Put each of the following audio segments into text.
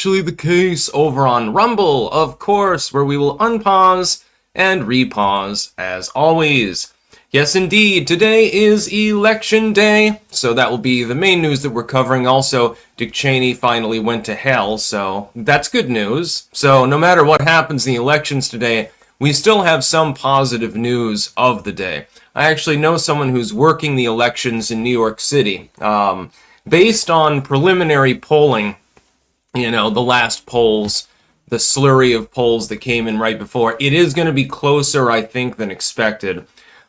actually the case over on Rumble, of course, where we will unpause and repause as always. Yes, indeed, today is election day, so that will be the main news that we're covering. Also, Dick Cheney finally went to hell, so that's good news. So no matter what happens in the elections today, we still have some positive news of the day. I actually know someone who's working the elections in New York City. Based on preliminary polling, the last polls, the slurry of polls that came in right before, it is going to be closer, I think, than expected.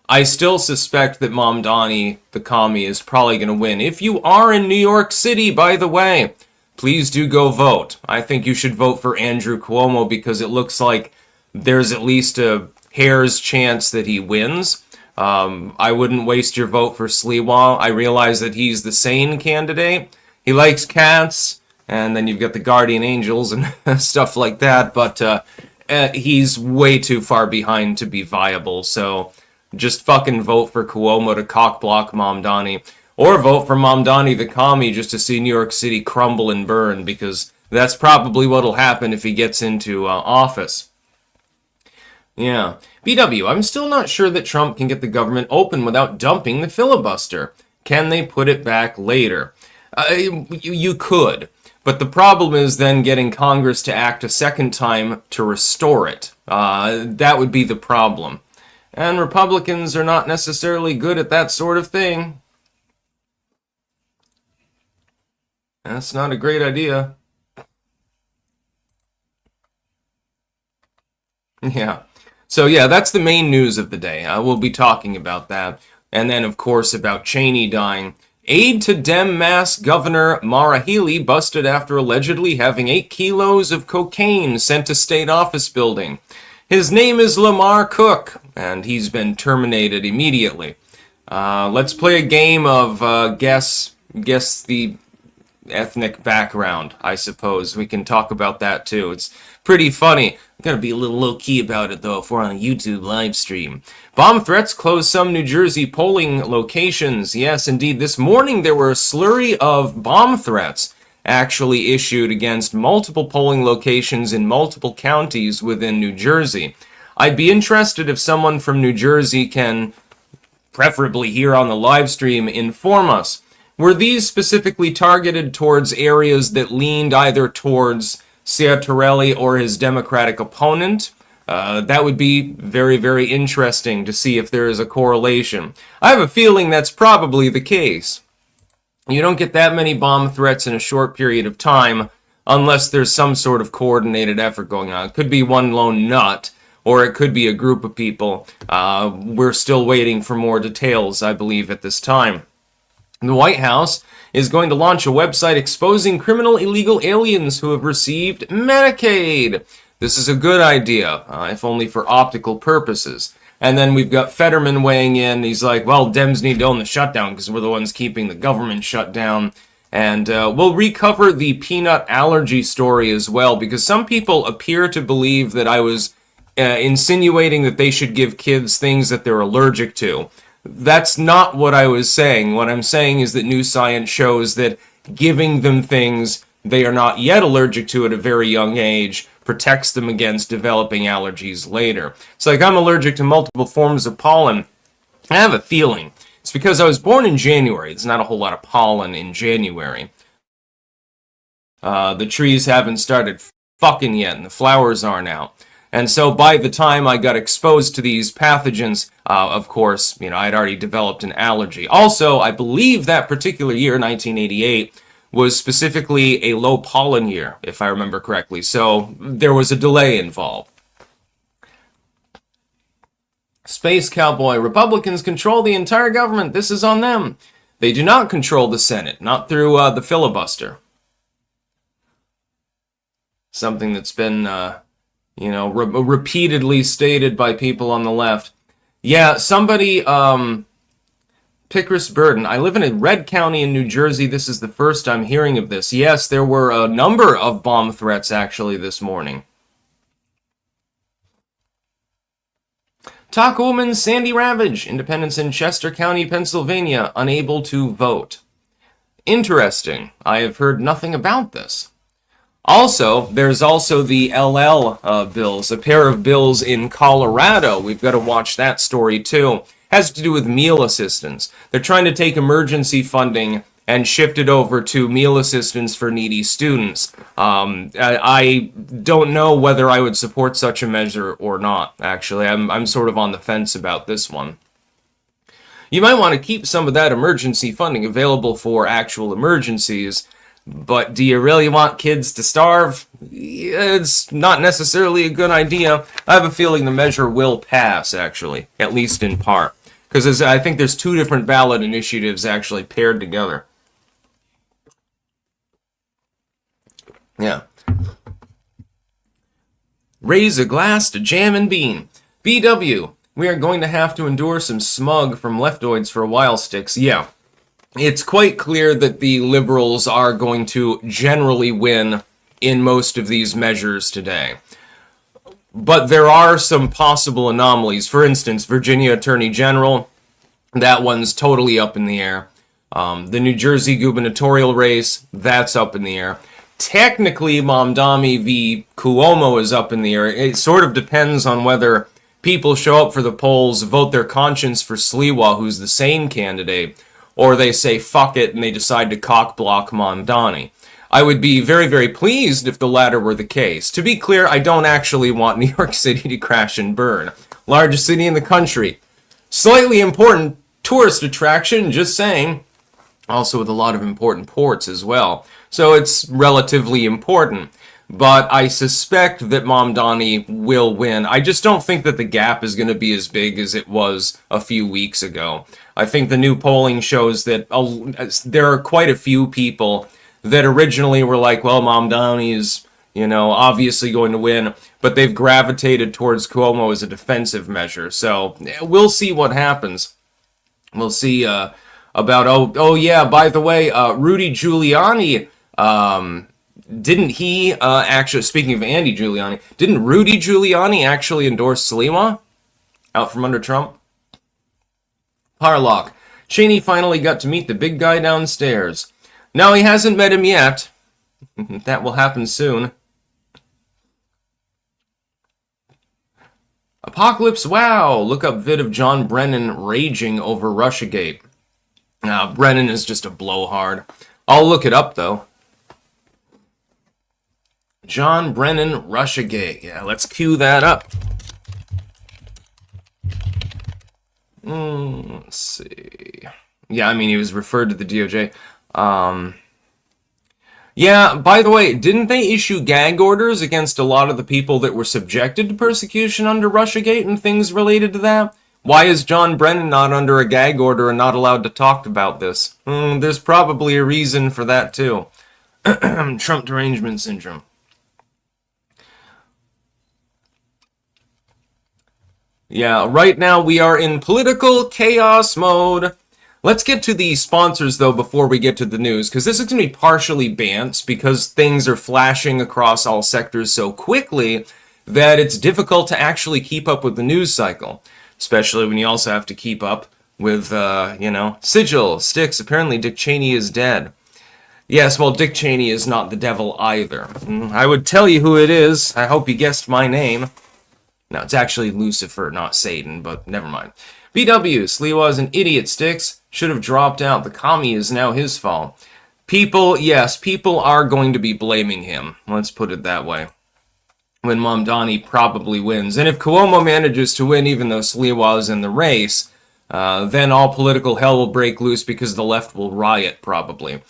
I still suspect that Mamdani, the commie, is probably going to win. If you are in New York City, by the way, please do go vote. I think you should vote for Andrew Cuomo because it looks like there's at least a hair's chance that he wins. I wouldn't waste your vote for Sliwa. I realize that he's the sane candidate. He likes cats, and then you've got the guardian angels and stuff like that, but he's way too far behind to be viable, so just fucking vote for Cuomo to cockblock Mamdani, or vote for Mamdani the commie just to see New York City crumble and burn, because that's probably what'll happen if he gets into office. Yeah. BW, I'm still not sure that Trump can get the government open without dumping the filibuster. Can they put it back later? You could, but the problem is then getting Congress to act a second time to restore it. That would be the problem. And Republicans are not necessarily good at that sort of thing. That's not a great idea. Yeah. So yeah, that's the main news of the day. We'll be talking about that. And then, of course, about Cheney dying. Aide to Dem Mass Governor Maura Healey busted after allegedly having 8 kilos of cocaine sent to state office building. His name is LaMar Cook, and he's been terminated immediately. Let's play a game of guess the ethnic background, I suppose. We can talk about that too. It's pretty funny. I'm gonna be a little low-key about it, though, if we're on a YouTube live stream. Bomb threats close some New Jersey polling locations. Yes, indeed. This morning there were a slurry of bomb threats actually issued against multiple polling locations in multiple counties within New Jersey. I'd be interested if someone from New Jersey can, preferably here on the live stream, inform us. Were these specifically targeted towards areas that leaned either towards Ciattarelli or his Democratic opponent? That would be very, very interesting to see if there is a correlation. I have a feeling that's probably the case. You don't get that many bomb threats in a short period of time unless there's some sort of coordinated effort going on. It could be one lone nut, or it could be a group of people. We're still waiting for more details, I believe, at this time. The White House is going to launch a website exposing criminal illegal aliens who have received Medicaid. This is a good idea, if only for optical purposes. And then we've got Fetterman weighing in. He's like, well, Dems need to own the shutdown because we're the ones keeping the government shut down. And we'll recover the peanut allergy story as well, because some people appear to believe that I was insinuating that they should give kids things that they're allergic to. That's not what I was saying. What I'm saying is that new science shows that giving them things they are not yet allergic to at a very young age protects them against developing allergies later. It's like I'm allergic to multiple forms of pollen. I have a feeling it's because I was born in January. There's not a whole lot of pollen in January. The trees haven't started fucking yet, and the flowers aren't out. And so by the time I got exposed to these pathogens, of course, I'd already developed an allergy. Also, I believe that particular year, 1988, was specifically a low pollen year, if I remember correctly. So there was a delay involved. Space Cowboy, Republicans control the entire government. This is on them. They do not control the Senate, not through the filibuster. Something that's been, repeatedly stated by people on the left. Yeah, somebody, Pickris Burden. I live in a red county in New Jersey. This is the first I'm hearing of this. Yes, there were a number of bomb threats actually this morning. Taco Woman Sandy Ravage, Independence in Chester County, Pennsylvania, unable to vote. Interesting. I have heard nothing about this. Also, there's also the LL bills, a pair of bills in Colorado. We've got to watch that story too. Has to do with meal assistance. They're trying to take emergency funding and shift it over to meal assistance for needy students. I don't know whether I would support such a measure or not, actually. I'm sort of on the fence about this one. You might want to keep some of that emergency funding available for actual emergencies, but do you really want kids to starve? It's not necessarily a good idea. I have a feeling the measure will pass, actually, at least in part. Because I think there's two different ballot initiatives actually paired together. Yeah. Raise a glass to Jam and Bean. BW, we are going to have to endure some smug from leftoids for a while, Sticks. Yeah. It's quite clear that the Liberals are going to generally win in most of these measures today. But there are some possible anomalies. For instance, Virginia Attorney General, that one's totally up in the air. The New Jersey gubernatorial race, that's up in the air. Technically, Mamdani v. Cuomo is up in the air. It sort of depends on whether people show up for the polls, vote their conscience for Sliwa, who's the sane candidate, or they say fuck it and they decide to cock-block Mamdani. I would be very, very pleased if the latter were the case. To be clear, I don't actually want New York City to crash and burn. Largest city in the country. Slightly important tourist attraction, just saying. Also with a lot of important ports as well. So it's relatively important. But I suspect that Mamdani will win. I just don't think that the gap is going to be as big as it was a few weeks ago. I think the new polling shows that there are quite a few people that originally were like, well, Mamdani is, obviously going to win, but they've gravitated towards Cuomo as a defensive measure. So we'll see what happens. We'll see about, yeah, by the way, Rudy Giuliani, didn't he actually, speaking of Andy Giuliani, didn't Rudy Giuliani actually endorse Sliwa out from under Trump? Harlock. Cheney finally got to meet the big guy downstairs. No, he hasn't met him yet. That will happen soon. Apocalypse Wow! Look up vid of John Brennan raging over Russiagate. Brennan is just a blowhard. I'll look it up, though. John Brennan Russiagate. Yeah, let's cue that up. Let's see. Yeah, I mean, he was referred to the DOJ. Yeah, by the way, didn't they issue gag orders against a lot of the people that were subjected to persecution under Russiagate and things related to that? Why is John Brennan not under a gag order and not allowed to talk about this? There's probably a reason for that, too. Trump derangement syndrome. Yeah, right now we are in political chaos mode. Let's get to the sponsors, though, before we get to the news, because this is going to be partially bants because things are flashing across all sectors so quickly that it's difficult to actually keep up with the news cycle, especially when you also have to keep up with, Sigil, Sticks, apparently Dick Cheney is dead. Yes, well, Dick Cheney is not the devil either. I would tell you who it is. I hope you guessed my name. No, it's actually Lucifer, not Satan, but never mind. BW, Sliwa is an idiot, Sticks. Should have dropped out. The commie is now his fault. People are going to be blaming him. Let's put it that way. When Mamdani probably wins. And if Cuomo manages to win, even though Sliwa is in the race, then all political hell will break loose because the left will riot, probably.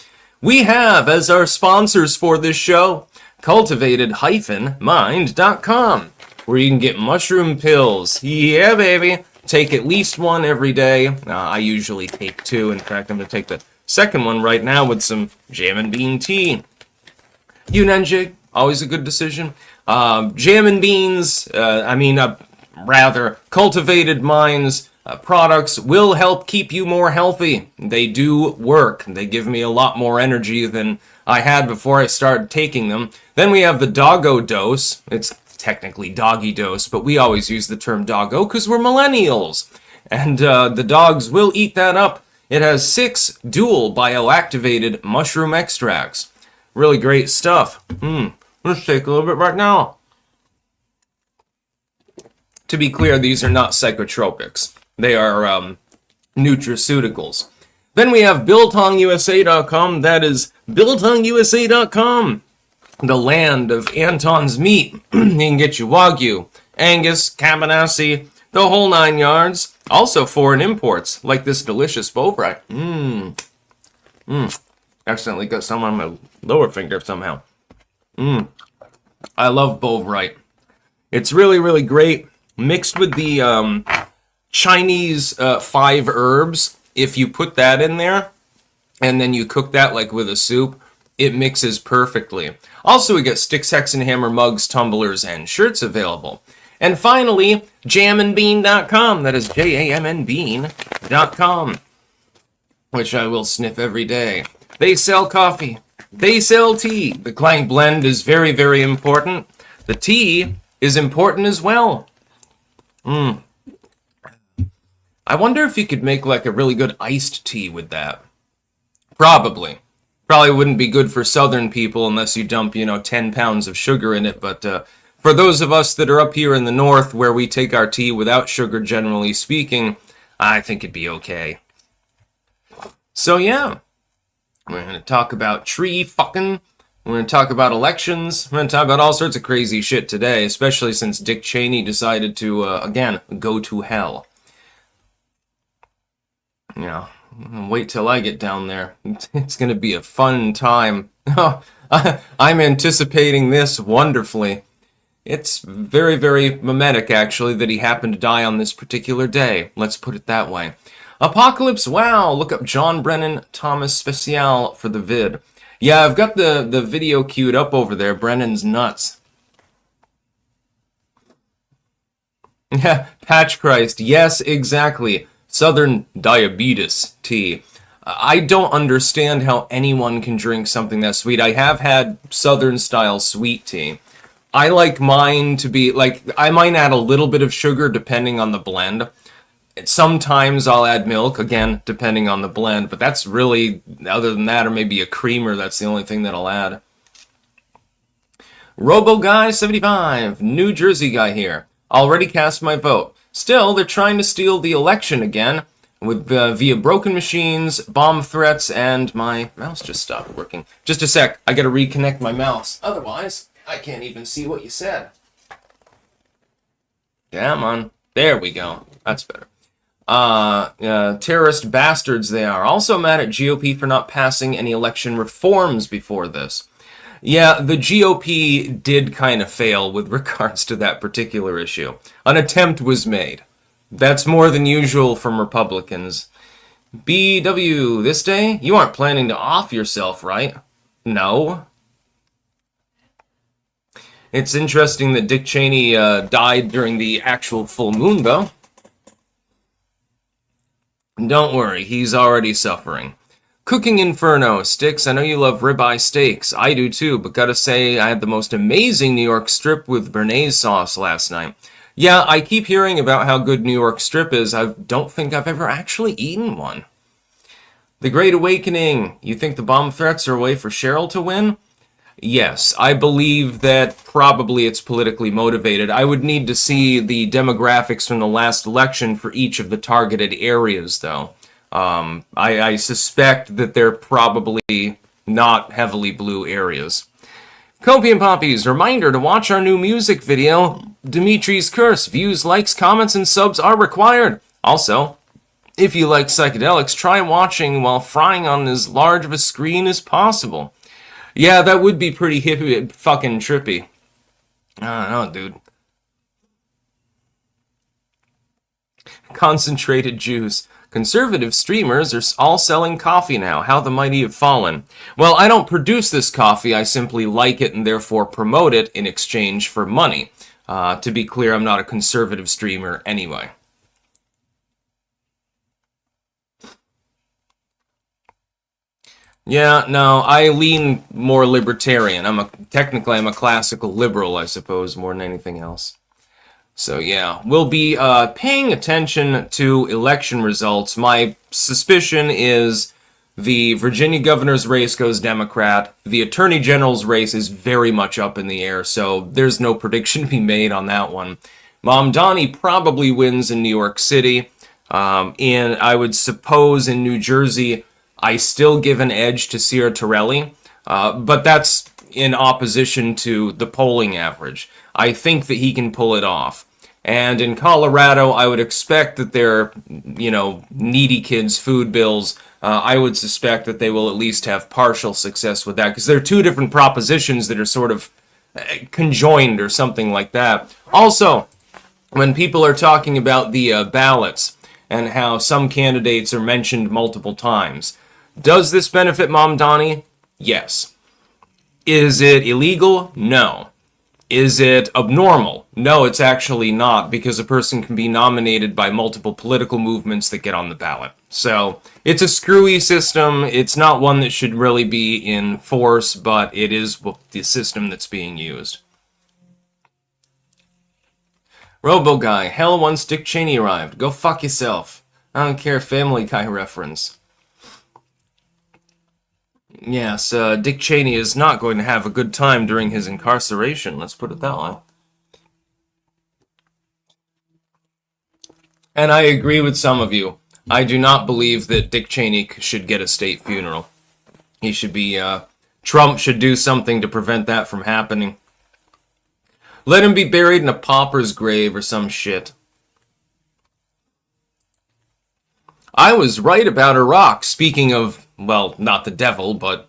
We have, as our sponsors for this show, cultivated-mind.com, where you can get mushroom pills. Yeah, baby. Take at least one every day. I usually take two. In fact, I'm going to take the second one right now with some jam and bean tea. Yunenjig, always a good decision. Jam and beans, cultivated minds products will help keep you more healthy. They do work. They give me a lot more energy than I had before I started taking them. Then we have the Doggo Dose. It's technically doggy dose, but we always use the term doggo because we're millennials. And the dogs will eat that up. It has 6 dual bioactivated mushroom extracts. Really great stuff. Let's take a little bit right now. To be clear, these are not psychotropics. They are nutraceuticals. Then we have BiltongUSA.com. That is BiltongUSA.com. The land of Anton's meat. You can get you Wagyu, Angus, Cabanassi, the whole 9 yards. Also foreign imports, like this delicious Bovrite. Accidentally got some on my lower finger somehow. I love Bovrite. It's really, really great. Mixed with the Chinese 5 herbs. If you put that in there, and then you cook that like with a soup, it mixes perfectly. Also, we get Sticks, Hex, and Hammer mugs, tumblers, and shirts available. And finally, jamandbean.com. That is JAMNbean.com, which I will sniff every day. They sell coffee. They sell tea. The Clank blend is very, very important. The tea is important as well. I wonder if you could make like a really good iced tea with that. Probably. Probably wouldn't be good for southern people unless you dump, 10 pounds of sugar in it. But for those of us that are up here in the north where we take our tea without sugar, generally speaking, I think it'd be okay. So yeah, we're going to talk about tree fucking. We're going to talk about elections. We're going to talk about all sorts of crazy shit today, especially since Dick Cheney decided to, again, go to hell. Yeah, wait till I get down there. It's going to be a fun time. I'm anticipating this wonderfully. It's very, very mimetic, actually, that he happened to die on this particular day. Let's put it that way. Apocalypse Wow! Look up John Brennan Thomas Special for the vid. Yeah, I've got the video queued up over there. Brennan's nuts. Yeah, Patch Christ. Yes, exactly. Southern diabetes tea. I don't understand how anyone can drink something that sweet. I have had Southern style sweet tea. I like mine to be, I might add a little bit of sugar depending on the blend. Sometimes I'll add milk, again, depending on the blend, but that's really, other than that, or maybe a creamer, that's the only thing that I'll add. RoboGuy75, New Jersey guy here. Already cast my vote. Still, they're trying to steal the election again with via broken machines, bomb threats, and my mouse just stopped working. Just a sec, I gotta reconnect my mouse. Otherwise, I can't even see what you said. Come on. There we go. That's better. Terrorist bastards they are. Also mad at GOP for not passing any election reforms before this. Yeah, the GOP did kind of fail with regards to that particular issue. An attempt was made. That's more than usual from Republicans. BW, this day? You aren't planning to off yourself, right? No. It's interesting that Dick Cheney died during the actual full moon, though. Don't worry, he's already suffering. Cooking Inferno, Sticks, I know you love ribeye steaks. I do too, but gotta say, I had the most amazing New York strip with béarnaise sauce last night. Yeah, I keep hearing about how good New York strip is. I don't think I've ever actually eaten one. The Great Awakening, you think the bomb threats are a way for Cheryl to win? Yes, I believe that probably it's politically motivated. I would need to see the demographics from the last election for each of the targeted areas, though. I suspect that they're probably not heavily blue areas. Copium Poppies, reminder to watch our new music video, Dimitri's Curse. Views, likes, comments, and subs are required. Also, if you like psychedelics, try watching while frying on as large of a screen as possible. Yeah, that would be pretty hippie fucking trippy. I don't know, dude. Concentrated juice. Conservative streamers are all selling coffee now. How the mighty have fallen. Well, I don't produce this coffee. I simply like it and therefore promote it in exchange for money. To be clear, I'm not a conservative streamer anyway. Yeah, no, I lean more libertarian. Technically I'm a classical liberal, I suppose, more than anything else. So yeah, we'll be paying attention to election results. My suspicion is The Virginia governor's race goes Democrat. The attorney general's race is very much up in the air, so there's no prediction to be made on that one. Mamdani probably wins in New York City. And I would suppose in New Jersey, I still give an edge to Sierra Torelli, but that's in opposition to the polling average. I think that he can pull it off. And in Colorado, I would expect that they're, needy kids' food bills. I would suspect that they will at least have partial success with that, because there are two different propositions that are sort of conjoined or something like that. Also, when people are talking about the ballots and how some candidates are mentioned multiple times, does this benefit Mamdani? Yes. Is it illegal? No. Is it abnormal? No, it's actually not, because a person can be nominated by multiple political movements that get on the ballot. So it's a screwy system. It's not one that should really be in force, but it is the system that's being used. Robo Guy, hell once Dick Cheney arrived. Go fuck yourself. I don't care, Family Guy reference. Yes, Dick Cheney is not going to have a good time during his incarceration, let's put it that way. And I agree with some of you. I do not believe that Dick Cheney should get a state funeral. He should be, Trump should do something to prevent that from happening. Let him be buried in a pauper's grave or some shit. I was right about Iraq, speaking of, well, not the devil, but,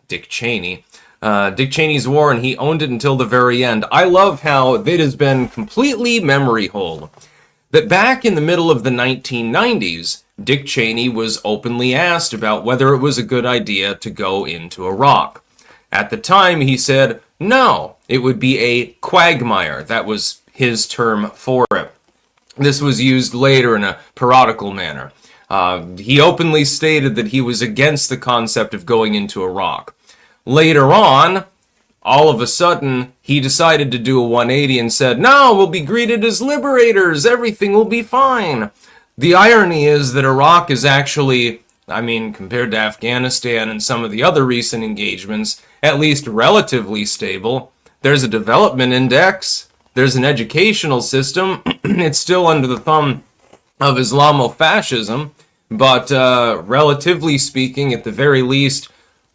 Dick Cheney. Dick Cheney's war, and he owned it until the very end. I love how it has been completely memory hole. That back in the middle of the 1990s, Dick Cheney was openly asked about whether it was a good idea to go into Iraq. At the time, he said, no, it would be a quagmire. That was his term for it. This was used later in a parodical manner. He openly stated that he was against the concept of going into Iraq. Later on, all of a sudden, he decided to do a 180 and said, no, we'll be greeted as liberators. Everything will be fine. The irony is that Iraq is actually, compared to Afghanistan and some of the other recent engagements, at least relatively stable. There's a development index. There's an educational system. It's still under the thumb of Islamofascism, but relatively speaking, at the very least,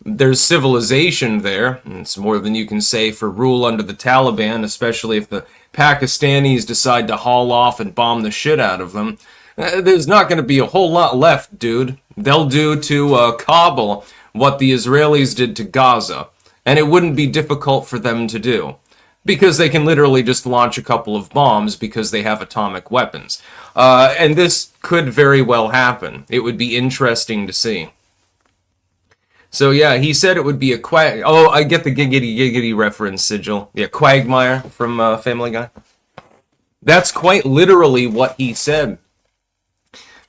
there's civilization there. And it's more than you can say for rule under the Taliban, especially if the Pakistanis decide to haul off and bomb the shit out of them. There's not going to be a whole lot left, dude. They'll do to Kabul what the Israelis did to Gaza, and it wouldn't be difficult for them to do, because they can literally just launch a couple of bombs because they have atomic weapons. And this could very well happen. It would be interesting to see. So yeah, he said it would be a Oh, I get the giggity reference, Sigil. Yeah, quagmire from Family Guy. That's quite literally what he said.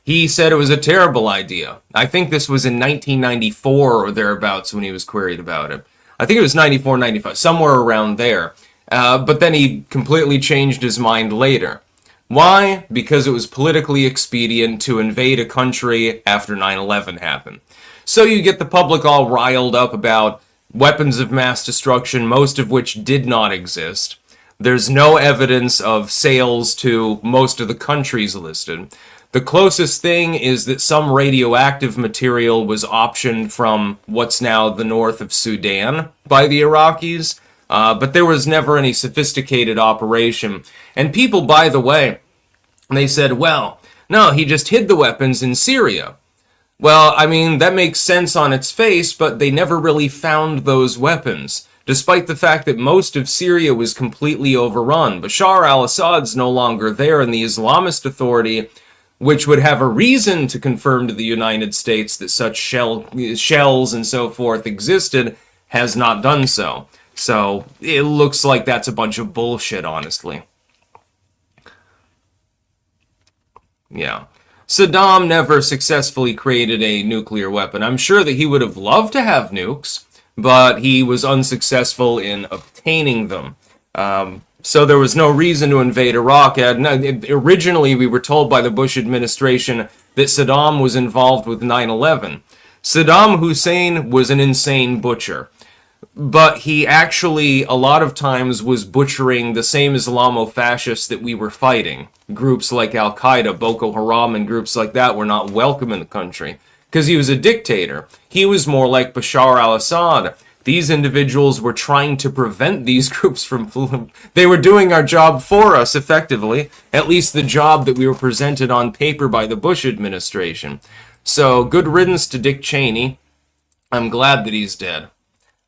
He said it was a terrible idea. I think this was in 1994 or thereabouts when he was queried about it. I think it was 94, 95, somewhere around there. But then he completely changed his mind later. Why? Because it was politically expedient to invade a country after 9/11 happened. So you get the public all riled up about weapons of mass destruction, most of which did not exist. There's no evidence of sales to most of the countries listed. The closest thing is that some radioactive material was optioned from what's now the north of Sudan by the Iraqis, but there was never any sophisticated operation. And people, by the way, they said, well, no, he just hid the weapons in Syria. Well, that makes sense on its face, but they never really found those weapons, despite the fact that most of Syria was completely overrun. Bashar al-Assad's no longer there, and the Islamist Authority, which would have a reason to confirm to the United States that such shells and so forth existed, has not done so. So it looks like that's a bunch of bullshit, honestly. Yeah. Saddam never successfully created a nuclear weapon. I'm sure that he would have loved to have nukes, but he was unsuccessful in obtaining them. So there was no reason to invade Iraq. Originally, we were told by the Bush administration that Saddam was involved with 9/11. Saddam Hussein was an insane butcher. But he actually, a lot of times, was butchering the same Islamo-fascists that we were fighting. Groups like Al-Qaeda, Boko Haram, and groups like that were not welcome in the country. Because he was a dictator. He was more like Bashar al-Assad. These individuals were trying to prevent these groups from... They were doing our job for us, effectively. At least the job that we were presented on paper by the Bush administration. So, good riddance to Dick Cheney. I'm glad that he's dead.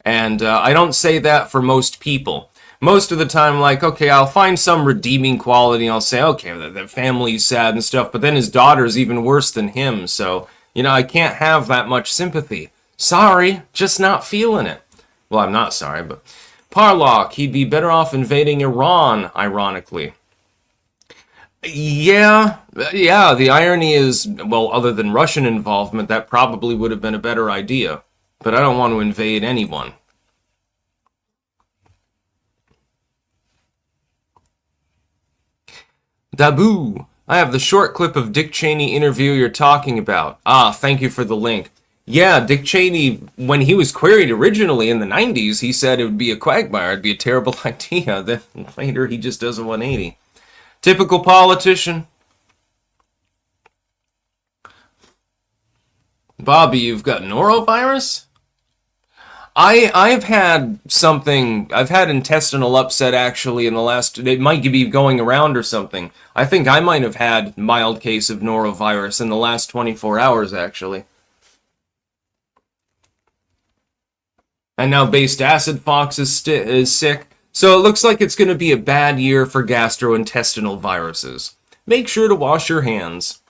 And I don't say that for most people. Most of the time, like, okay, I'll find some redeeming quality. I'll say, okay, the family's sad and stuff. But then his daughter's even worse than him. So, you know, I can't have that much sympathy. Sorry, just not feeling it. Well, I'm not sorry, but... Parlock, he'd be better off invading Iran, ironically. Yeah, the irony is, well, other than Russian involvement, that probably would have been a better idea. But I don't want to invade anyone. Dabu, I have the short clip of Dick Cheney interview you're talking about. Ah, thank you for the link. Yeah, Dick Cheney, when he was queried originally in the 90s, he said it would be a quagmire, it'd be a terrible idea. Then later he just does a 180. Typical politician. Bobby, you've got norovirus? I've had intestinal upset actually in the last, it might be going around or something. I think I might have had mild case of norovirus in the last 24 hours actually. And now Based Acid Fox is sick. So it looks like it's going to be a bad year for gastrointestinal viruses. Make sure to wash your hands.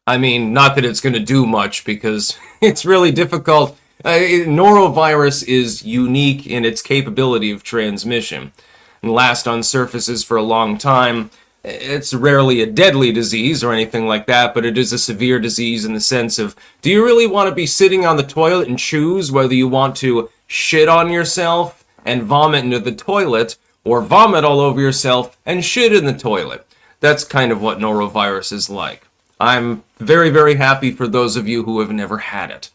I mean, not that it's going to do much because it's really difficult. Norovirus is unique in its capability of transmission and lasts on surfaces for a long time. It's rarely a deadly disease or anything like that, but it is a severe disease in the sense of, do you really want to be sitting on the toilet and choose whether you want to shit on yourself and vomit into the toilet or vomit all over yourself and shit in the toilet? That's kind of what norovirus is like. I'm very, very happy for those of you who have never had it.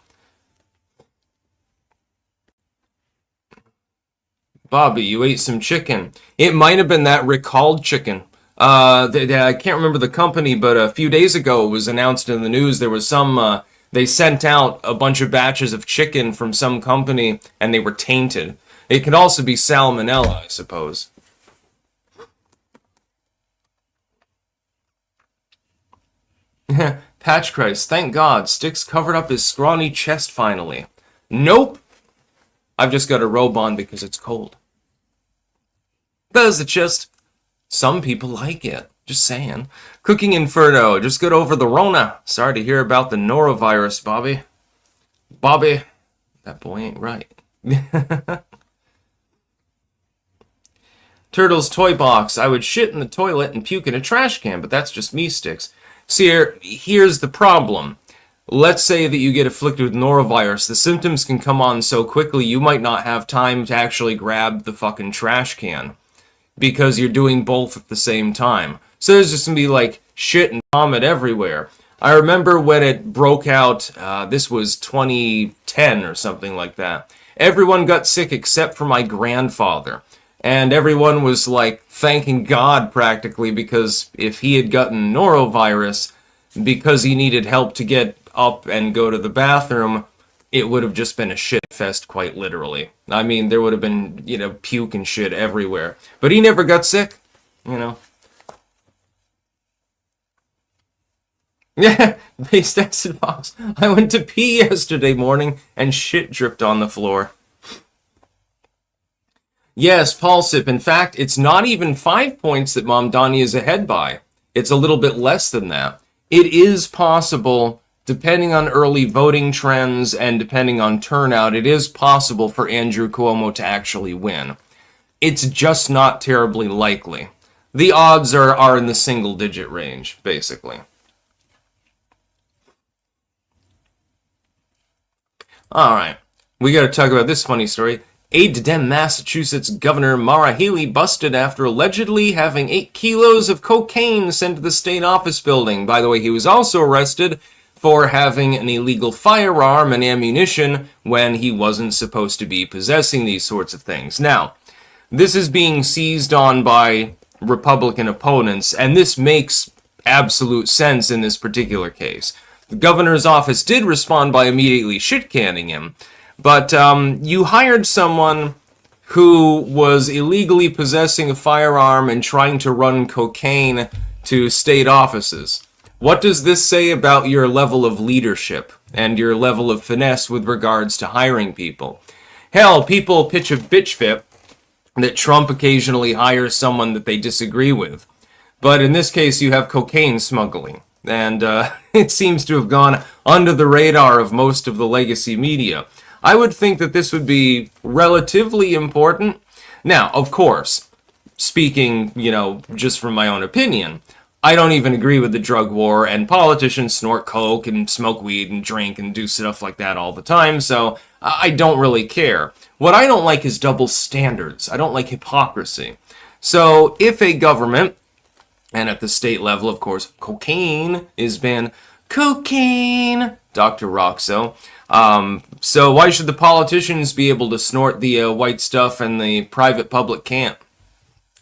Bobby, you ate some chicken. It might have been that recalled chicken. I can't remember the company, but a few days ago it was announced in the news there was some, they sent out a bunch of batches of chicken from some company and they were tainted. It could also be salmonella, I suppose. Patch Christ, thank God, Sticks covered up his scrawny chest finally. Nope! I've just got a robe on because it's cold. There's the chest. Some people like it. Just saying. Cooking Inferno, just got over the Rona. Sorry to hear about the norovirus, Bobby. Bobby, that boy ain't right. Turtle's Toy Box, I would shit in the toilet and puke in a trash can, but that's just me, Sticks. See, here's the problem. Let's say that you get afflicted with norovirus. The symptoms can come on so quickly you might not have time to actually grab the fucking trash can because you're doing both at the same time. So there's just going to be like shit and vomit everywhere. I remember when it broke out, this was 2010 or something like that. Everyone got sick except for my grandfather. And everyone was like thanking God practically because if he had gotten norovirus, because he needed help to get up and go to the bathroom, it would have just been a shit fest quite literally. I mean, there would have been, puke and shit everywhere. But he never got sick, Yeah, Based Acid Box. I went to pee yesterday morning and shit dripped on the floor. Yes, Paul Sip. In fact, it's not even 5 points that Mom Donnie is ahead by. It's a little bit less than that. It is possible, depending on early voting trends and depending on turnout, it is possible for Andrew Cuomo to actually win. It's just not terribly likely. The odds are in the single-digit range, basically. Alright, we gotta talk about this funny story. Aide-de-Dem Massachusetts Governor Maura Healey busted after allegedly having 8 kilos of cocaine sent to the state office building. By the way, he was also arrested for having an illegal firearm and ammunition when he wasn't supposed to be possessing these sorts of things. Now, this is being seized on by Republican opponents, and this makes absolute sense in this particular case. The governor's office did respond by immediately shit-canning him, but you hired someone who was illegally possessing a firearm and trying to run cocaine to state offices. What does this say about your level of leadership and your level of finesse with regards to hiring people? Hell, people pitch a bitch fit that Trump occasionally hires someone that they disagree with. But in this case, you have cocaine smuggling. And it seems to have gone under the radar of most of the legacy media. I would think that this would be relatively important. Now, of course, speaking, just from my own opinion, I don't even agree with the drug war, and politicians snort coke and smoke weed and drink and do stuff like that all the time, so I don't really care. What I don't like is double standards. I don't like hypocrisy. So if a government, and at the state level, of course, cocaine is banned. Cocaine! Dr. Roxo. So why should the politicians be able to snort the white stuff and the private public can't?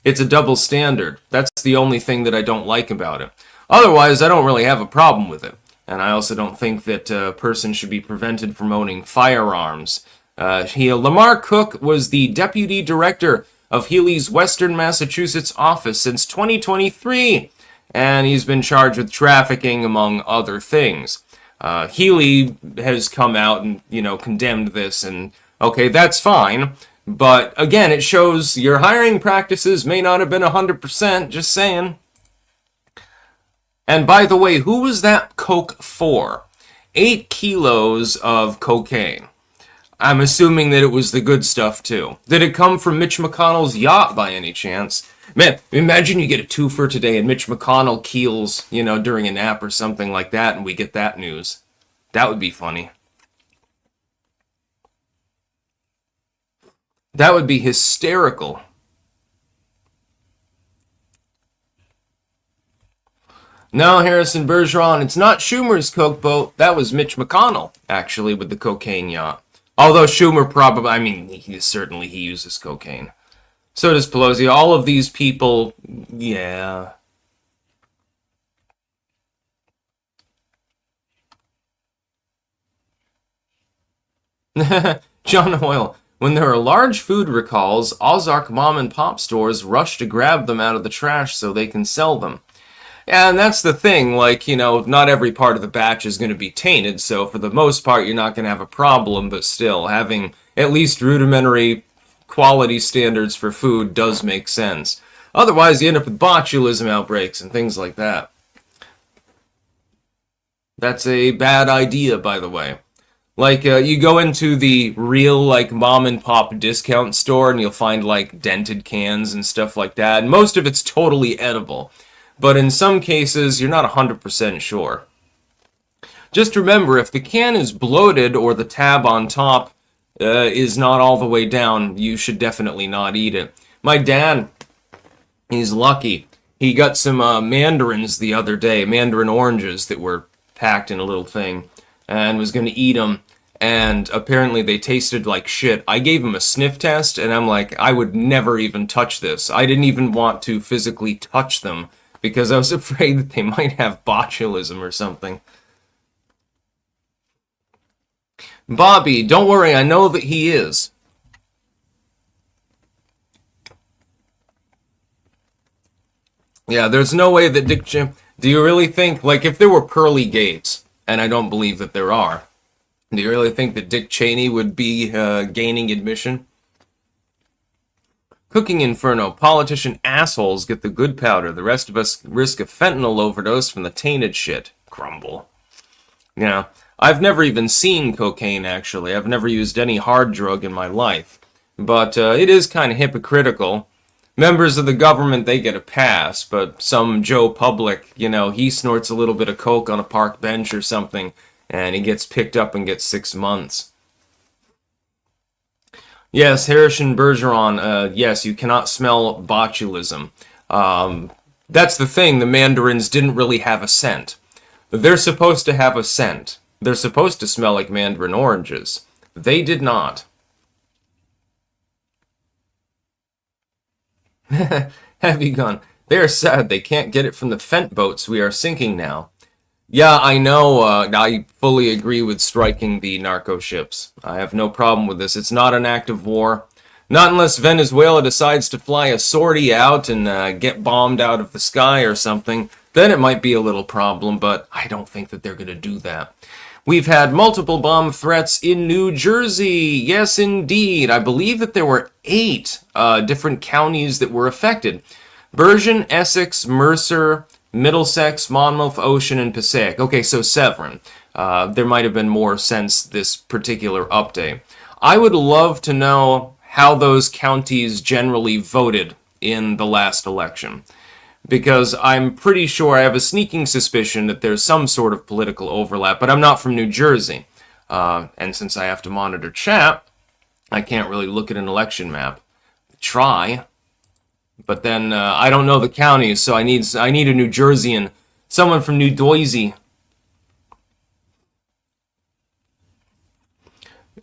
It's a double standard. That's the only thing that I don't like about it. Otherwise, I don't really have a problem with it. And I also don't think that a person should be prevented from owning firearms. LaMar Cook was the deputy director of Healy's Western Massachusetts office since 2023. And he's been charged with trafficking, among other things. Healy has come out and, condemned this, and okay, that's fine. But again, it shows your hiring practices may not have been 100%, just saying. And by the way, who was that coke for? 8 kilos of cocaine. I'm assuming that it was the good stuff, too. Did it come from Mitch McConnell's yacht by any chance? Man, imagine you get a twofer today and Mitch McConnell keels, during a nap or something like that, and we get that news. That would be funny. That would be hysterical. No, Harrison Bergeron, it's not Schumer's coke boat. That was Mitch McConnell, actually, with the cocaine yacht. Although Schumer probably, he uses cocaine. So does Pelosi. All of these people, yeah. John Hoyle. When there are large food recalls, Ozark mom and pop stores rush to grab them out of the trash so they can sell them. And that's the thing, not every part of the batch is going to be tainted, so for the most part you're not going to have a problem, but still, having at least rudimentary quality standards for food does make sense. Otherwise you end up with botulism outbreaks and things like that. That's a bad idea, by the way. You go into the real, mom and pop discount store and you'll find, dented cans and stuff like that. And most of it's totally edible. But in some cases, you're not 100% sure. Just remember, if the can is bloated or the tab on top is not all the way down, you should definitely not eat it. My dad, he's lucky. He got some mandarins the other day, mandarin oranges that were packed in a little thing, and was going to eat them, and apparently they tasted like shit. I gave him a sniff test, and I'm like, I would never even touch this. I didn't even want to physically touch them, because I was afraid that they might have botulism or something. Bobby, don't worry, I know that he is. Yeah, there's no way that Dick Cheney... Do you really think, if there were pearly gates, and I don't believe that there are, do you really think that Dick Cheney would be gaining admission? Cooking Inferno, politician assholes get the good powder. The rest of us risk a fentanyl overdose from the tainted shit. Grumble. I've never even seen cocaine, actually. I've never used any hard drug in my life. But it is kind of hypocritical. Members of the government, they get a pass, but some Joe Public, he snorts a little bit of coke on a park bench or something, and he gets picked up and gets 6 months. Yes, Harrison Bergeron, yes, you cannot smell botulism. That's the thing, the mandarins didn't really have a scent. They're supposed to have a scent. They're supposed to smell like mandarin oranges. They did not. Heavy gun. They are sad they can't get it from the Fent boats we are sinking now. Yeah, I know. I fully agree with striking the narco ships. I have no problem with this. It's not an act of war. Not unless Venezuela decides to fly a sortie out and get bombed out of the sky or something. Then it might be a little problem, but I don't think that they're going to do that. We've had multiple bomb threats in New Jersey. Yes, indeed. I believe that there were 8 different counties that were affected. Bergen, Essex, Mercer, Middlesex, Monmouth, Ocean, and Passaic. Okay, so 7. There might have been more since this particular update. I would love to know how those counties generally voted in the last election, because I'm pretty sure, I have a sneaking suspicion that there's some sort of political overlap, but I'm not from New Jersey. And since I have to monitor chat, I can't really look at an election map. Try. But then I don't know the counties, so I need a New Jerseyan, someone from New Jersey.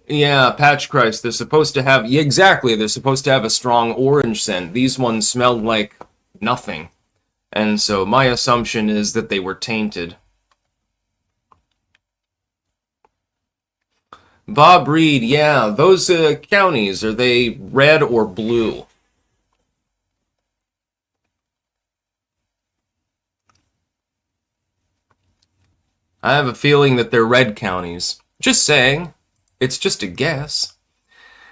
Yeah, Patch Christ. They're supposed to have, yeah, exactly. They're supposed to have a strong orange scent. These ones smelled like nothing, and so my assumption is that they were tainted. Bob Reed, yeah, those counties, are they red or blue? I have a feeling that they're red counties. Just saying. It's just a guess.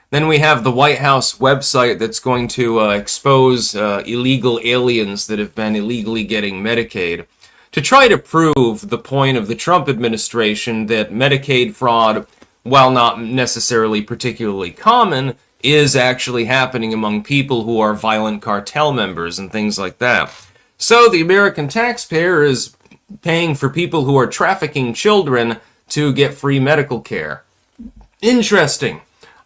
Then we have the White House website that's going to expose illegal aliens that have been illegally getting Medicaid, to try to prove the point of the Trump administration that Medicaid fraud, while not necessarily particularly common, is actually happening among people who are violent cartel members and things like that. So the American taxpayer is paying for people who are trafficking children to get free medical care. Interesting.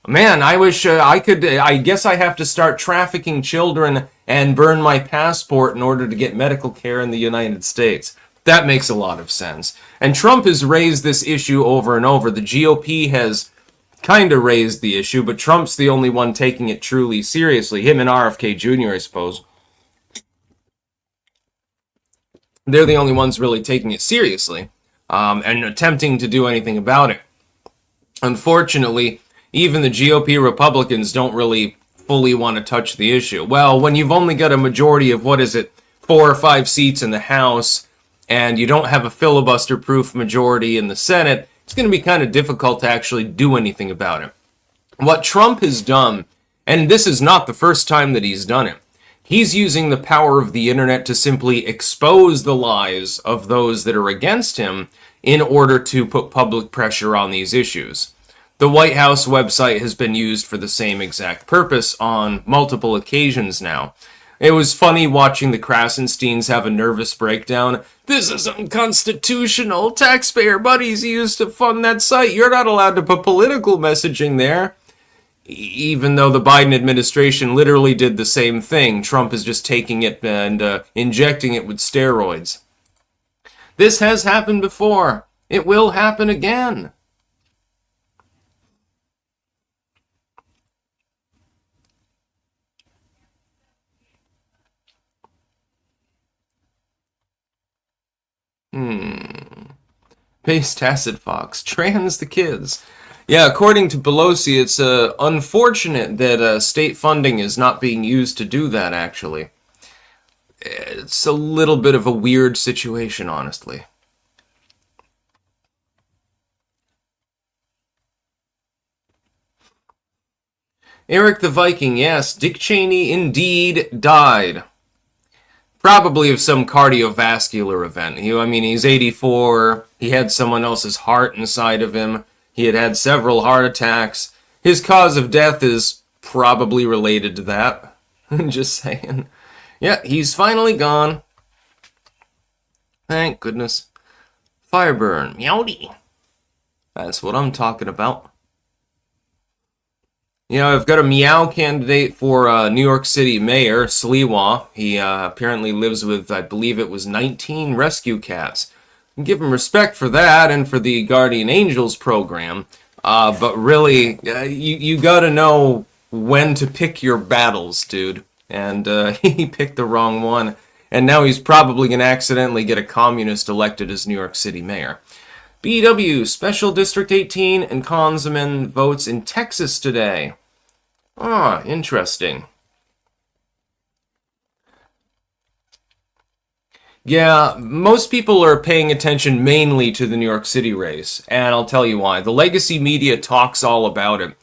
Man, I wish I could. I guess I have to start trafficking children and burn my passport in order to get medical care in the United States. That makes a lot of sense. And Trump has raised this issue over and over. The GOP has kind of raised the issue, but Trump's the only one taking it truly seriously. Him and RFK Jr., I suppose. They're the only ones really taking it seriously and attempting to do anything about it. Unfortunately, even the GOP Republicans don't really fully want to touch the issue. Well, when you've only got a majority of, 4 or 5 seats in the House, and you don't have a filibuster-proof majority in the Senate, it's going to be kind of difficult to actually do anything about it. What Trump has done, and this is not the first time that he's done it, he's using the power of the internet to simply expose the lies of those that are against him in order to put public pressure on these issues. The White House website has been used for the same exact purpose on multiple occasions now. It was funny watching the Krasensteins have a nervous breakdown. This is unconstitutional. Taxpayer buddies used to fund that site. You're not allowed to put political messaging there. Even though the Biden administration literally did the same thing, Trump is just taking it and injecting it with steroids. This has happened before. It will happen again. Paste Acid Fox. Trans the kids. Yeah, according to Pelosi, it's unfortunate that state funding is not being used to do that, actually. It's a little bit of a weird situation, honestly. Eric the Viking, yes, Dick Cheney indeed died. Probably of some cardiovascular event. He's 84. He had someone else's heart inside of him. He had several heart attacks. His cause of death is probably related to that. Just saying. Yeah, he's finally gone. Thank goodness. Fireburn. Meowdy. That's what I'm talking about. I've got a meow candidate for New York City Mayor, Sliwa. He apparently lives with, I believe it was 19 rescue cats. Give him respect for that and for the Guardian Angels program. But really, you gotta know when to pick your battles, dude. And he picked the wrong one. And now he's probably going to accidentally get a communist elected as New York City mayor. BW, Special District 18 and Councilman votes in Texas today. Ah, interesting. Yeah, most people are paying attention mainly to the New York City race, and I'll tell you why. The legacy media talks all about it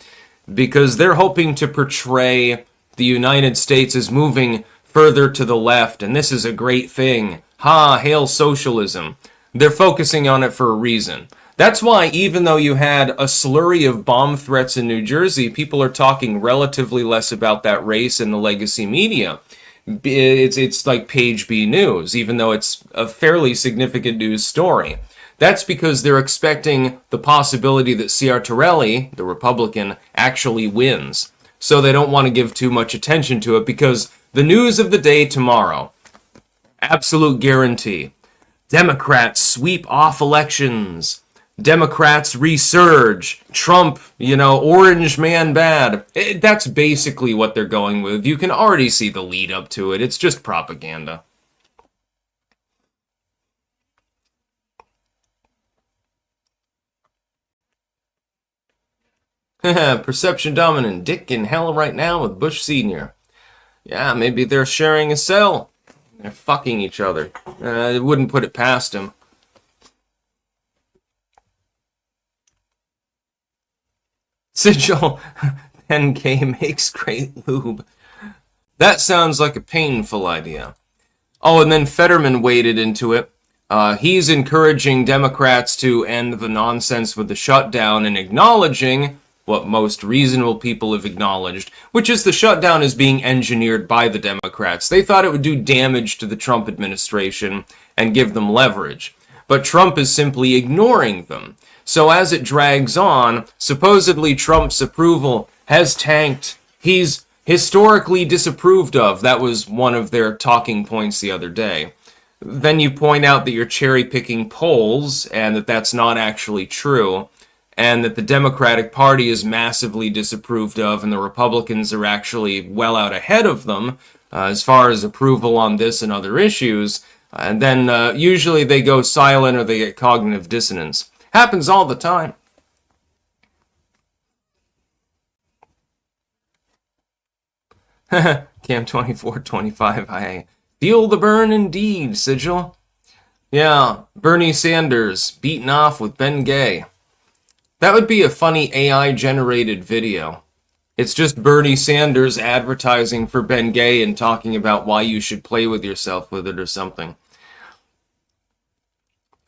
because they're hoping to portray the United States as moving further to the left, and this is a great thing. Ha, hail socialism. They're focusing on it for a reason. That's why even though you had a slurry of bomb threats in New Jersey, people are talking relatively less about that race in the legacy media. It's like page B news, even though it's a fairly significant news story. That's because they're expecting the possibility that Ciartarelli, the Republican, actually wins. So they don't want to give too much attention to it because the news of the day tomorrow, absolute guarantee, Democrats sweep off elections. Democrats resurge. Trump, orange man bad. That's basically what they're going with. You can already see the lead up to it. It's just propaganda. Perception dominant. Dick in hell right now with Bush Sr. Yeah, maybe they're sharing a cell. They're fucking each other. I wouldn't put it past him. Sigil, 10K makes great lube. That sounds like a painful idea. Oh, and then Fetterman waded into it. He's encouraging Democrats to end the nonsense with the shutdown and acknowledging what most reasonable people have acknowledged, which is the shutdown is being engineered by the Democrats. They thought it would do damage to the Trump administration and give them leverage. But Trump is simply ignoring them. So as it drags on, supposedly Trump's approval has tanked. He's historically disapproved of. That was one of their talking points the other day. Then you point out that you're cherry-picking polls and that that's not actually true, and that the Democratic Party is massively disapproved of and the Republicans are actually well out ahead of them as far as approval on this and other issues. And then usually they go silent or they get cognitive dissonance. Happens all the time. Cam 2425, I feel the burn indeed, Sigil. Yeah, Bernie Sanders beaten off with Ben Gay. That would be a funny AI-generated video. It's just Bernie Sanders advertising for Ben Gay and talking about why you should play with yourself with it or something.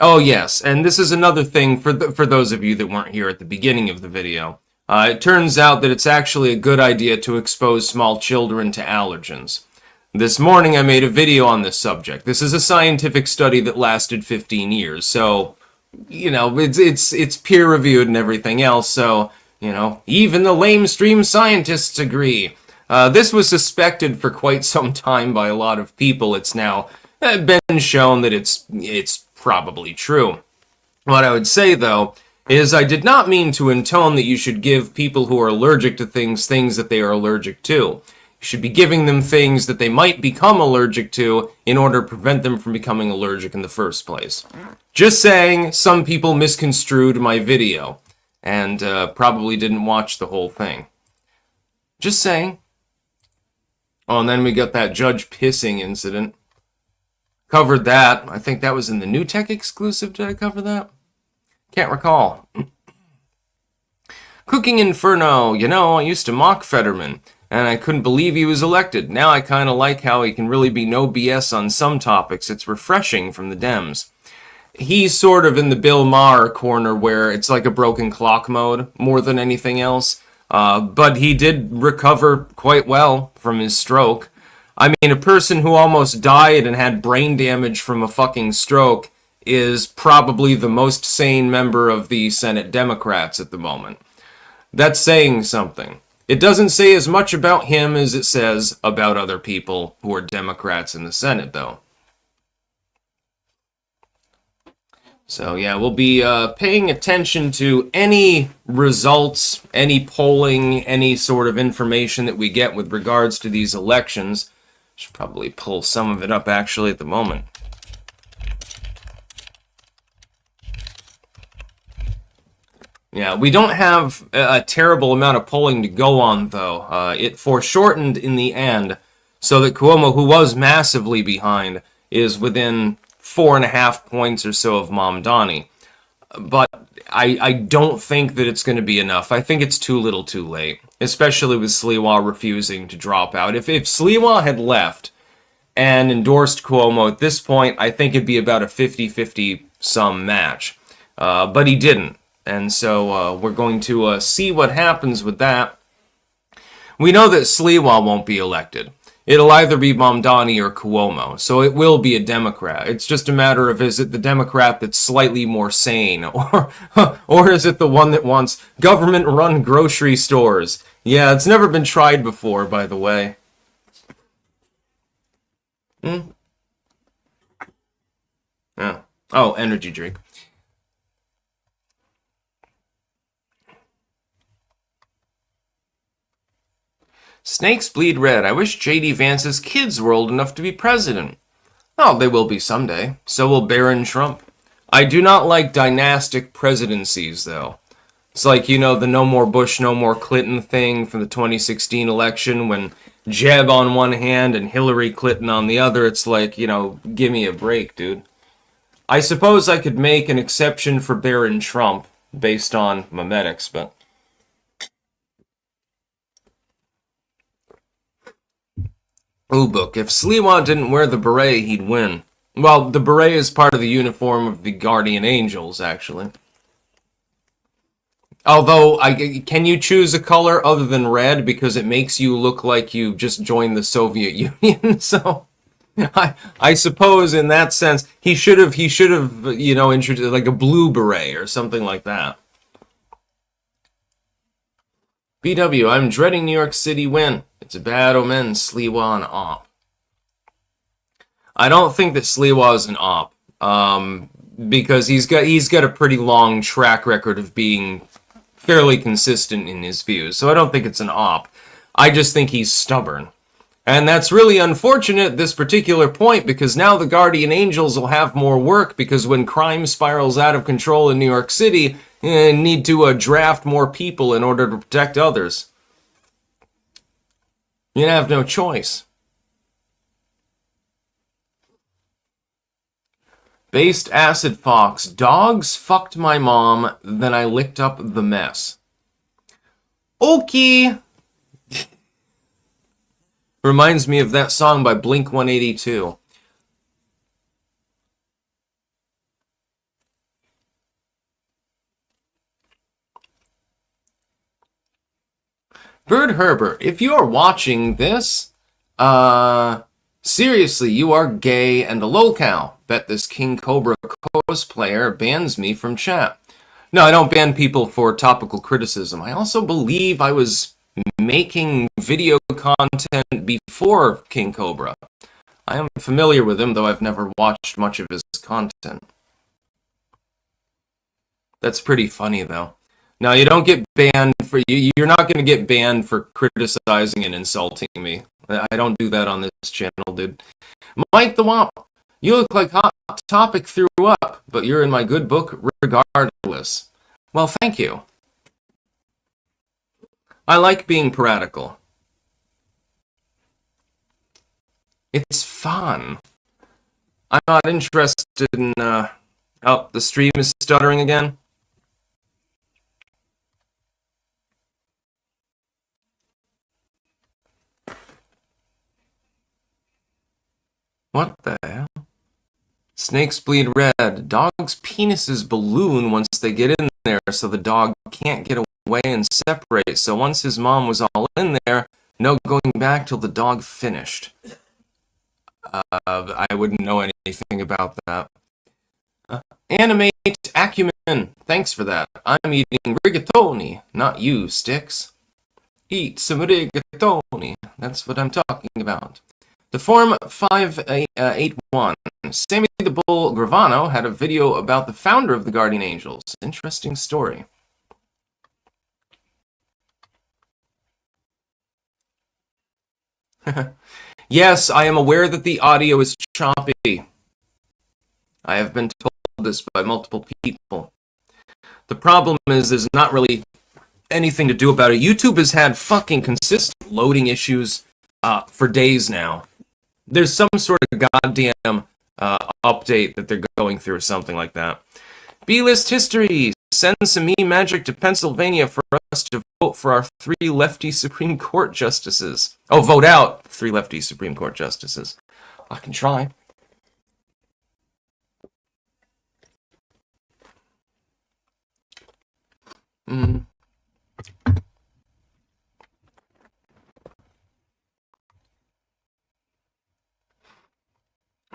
Oh, yes, and this is another thing for those of you that weren't here at the beginning of the video. It turns out that it's actually a good idea to expose small children to allergens. This morning I made a video on this subject. This is a scientific study that lasted 15 years, so, it's peer-reviewed and everything else, so, even the lamestream scientists agree. This was suspected for quite some time by a lot of people. It's now been shown that it's probably true. What I would say, though, is I did not mean to intone that you should give people who are allergic to things that they are allergic to. You should be giving them things that they might become allergic to in order to prevent them from becoming allergic in the first place. Just saying, some people misconstrued my video and probably didn't watch the whole thing. Just saying. Oh, and then we got that judge pissing incident. Covered that. I think that was in the New Tech exclusive. Did I cover that? Can't recall. Cooking Inferno. I used to mock Fetterman, and I couldn't believe he was elected. Now I kind of like how he can really be no BS on some topics. It's refreshing from the Dems. He's sort of in the LaMar corner where it's like a broken clock mode more than anything else. But he did recover quite well from his stroke. I mean, a person who almost died and had brain damage from a fucking stroke is probably the most sane member of the Senate Democrats at the moment. That's saying something. It doesn't say as much about him as it says about other people who are Democrats in the Senate, though. So yeah, we'll be paying attention to any results, any polling, any sort of information that we get with regards to these elections. Should probably pull some of it up actually at the moment. Yeah, we don't have a terrible amount of polling to go on, though. It foreshortened in the end, so that Cuomo, who was massively behind, is within 4.5 points or so of Mamdani. But I don't think that it's going to be enough. I think it's too little too late, especially with Sliwa refusing to drop out. If Sliwa had left and endorsed Cuomo at this point, I think it'd be about a 50-50 sum match. But he didn't. And so we're going to see what happens with that. We know that Sliwa won't be elected. It'll either be Mamdani or Cuomo, so it will be a Democrat. It's just a matter of, is it the Democrat that's slightly more sane, or is it the one that wants government-run grocery stores? Yeah, it's never been tried before, by the way. Yeah. Oh, energy drink. Snakes bleed red. I wish J.D. Vance's kids were old enough to be president. Oh, they will be someday. So will Barron Trump. I do not like dynastic presidencies, though. It's like, the no more Bush, no more Clinton thing from the 2016 election when Jeb on one hand and Hillary Clinton on the other. It's like, give me a break, dude. I suppose I could make an exception for Barron Trump based on memetics, but... Ooh, book. If Sliwa didn't wear the beret, he'd win. Well, the beret is part of the uniform of the Guardian Angels, actually. Although, can you choose a color other than red because it makes you look like you just joined the Soviet Union? So, I suppose in that sense, he should have, introduced like a blue beret or something like that. BW, I'm dreading New York City win. It's a bad omen, Sliwa an op. I don't think that Sliwa is an op, because he's got a pretty long track record of being fairly consistent in his views, so I don't think it's an op. I just think he's stubborn. And that's really unfortunate at this particular point, because now the Guardian Angels will have more work, because when crime spirals out of control in New York City, need to draft more people in order to protect others. You have no choice. Based Acid Fox. Dogs fucked my mom, then I licked up the mess. Okay. Reminds me of that song by Blink-182. Bird Herbert, if you are watching this, seriously, you are gay and a lolcow. Bet this King Cobra cosplayer bans me from chat. No, I don't ban people for topical criticism. I also believe I was making video content before King Cobra. I am familiar with him, though I've never watched much of his content. That's pretty funny, though. Now, you don't get banned for... You're not going to get banned for criticizing and insulting me. I don't do that on this channel, dude. Mike the Wop, you look like Hot Topic threw up, but you're in my good book regardless. Well, thank you. I like being piratical. It's fun. I'm not interested in... Oh, the stream is stuttering again. What the hell? Snakes bleed red. Dogs' penises balloon once they get in there, so the dog can't get away and separate. So once his mom was all in there, no going back till the dog finished. I wouldn't know anything about that. Animate acumen. Thanks for that. I'm eating rigatoni, not you, Sticks. Eat some rigatoni. That's what I'm talking about. The form 581. Sammy the Bull Gravano had a video about the founder of the Guardian Angels. Interesting story. Yes, I am aware that the audio is choppy. I have been told this by multiple people. The problem is there's not really anything to do about it. YouTube has had fucking consistent loading issues for days now. There's some sort of goddamn update that they're going through or something like that. B-list history. Send some magic to Pennsylvania for us to vote for our 3 lefty Supreme Court justices. Oh, vote out 3 lefty Supreme Court justices. I can try.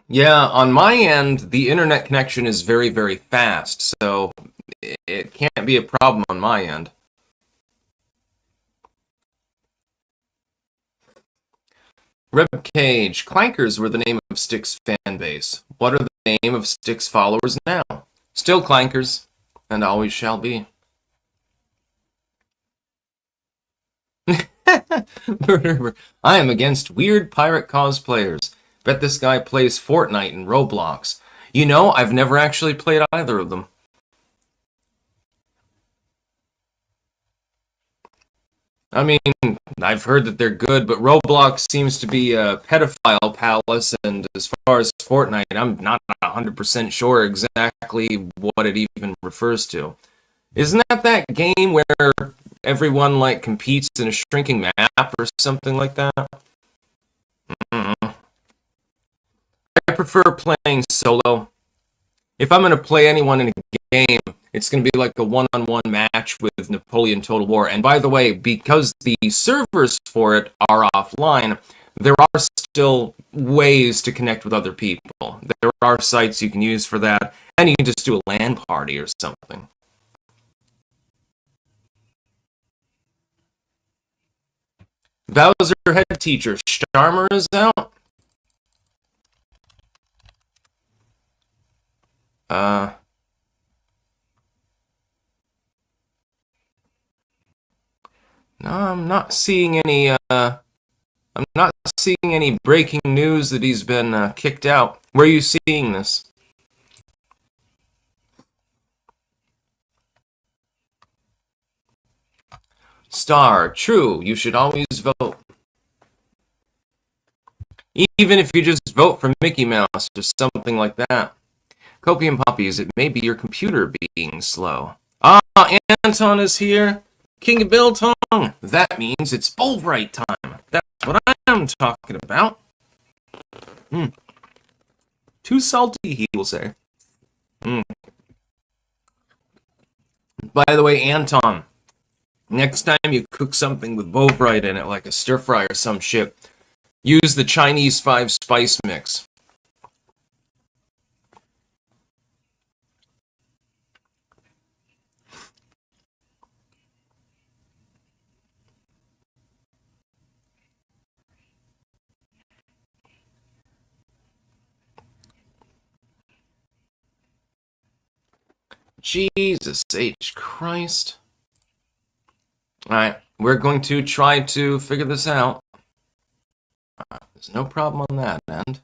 Yeah, on my end, the internet connection is very, very fast, so it can't be a problem on my end. Rebcage, Clankers were the name of Styx fan base. What are the name of Styx followers now? Still Clankers, and always shall be. I am against weird pirate cosplayers. Bet this guy plays Fortnite and Roblox. You know, I've never actually played either of them. I mean, I've heard that they're good, but Roblox seems to be a pedophile palace, and as far as Fortnite, I'm not 100% sure exactly what it even refers to. Isn't that game where everyone, like, competes in a shrinking map or something like that? I prefer playing solo. If I'm going to play anyone in a game, it's going to be like a one-on-one match with Napoleon Total War. And by the way, because the servers for it are offline, there are still ways to connect with other people. There are sites you can use for that, and you can just do a LAN party or something. Bowser head teacher, Starmer is out. No, I'm not seeing any, breaking news that he's been kicked out. Where are you seeing this? Star, true, you should always vote. Even if you just vote for Mickey Mouse or something like that. Copium Puppies, it may be your computer being slow. Ah, Anton is here. King of Biltong. That means it's Bullbright time. That's what I'm talking about. Too salty, he will say. By the way, Anton, next time you cook something with Bullbright in it, like a stir fry or some shit, use the Chinese 5-spice mix. Jesus H. Christ. Alright, we're going to try to figure this out. There's no problem on that end.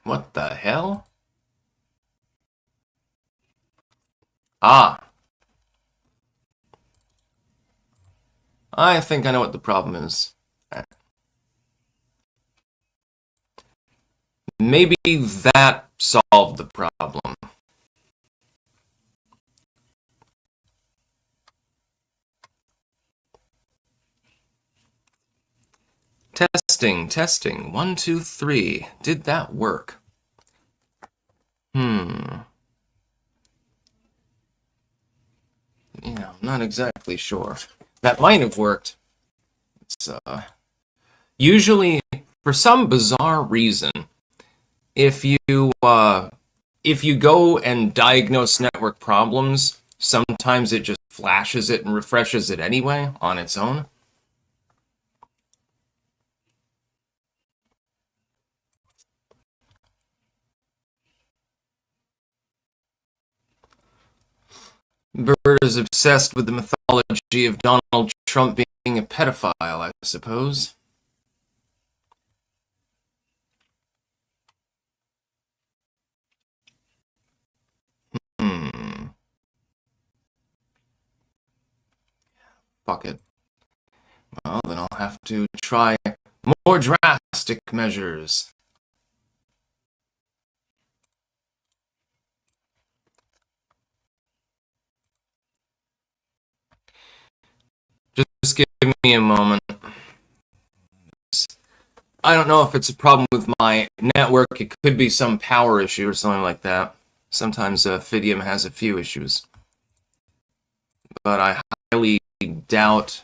What the hell? Ah. I think I know what the problem is. Maybe that solved the problem. Testing. 1, 2, 3. Did that work? Yeah, I'm not exactly sure. That might have worked. It's, usually, for some bizarre reason, if you go and diagnose network problems, sometimes it just flashes it and refreshes it anyway on its own. Bird is obsessed with the mythology of Donald Trump being a pedophile, I suppose. Hmm. Fuck it. Well, then I'll have to try more drastic measures. Just give me a moment. I don't know if it's a problem with my network. It could be some power issue or something like that. Sometimes Fidium has a few issues. But highly doubt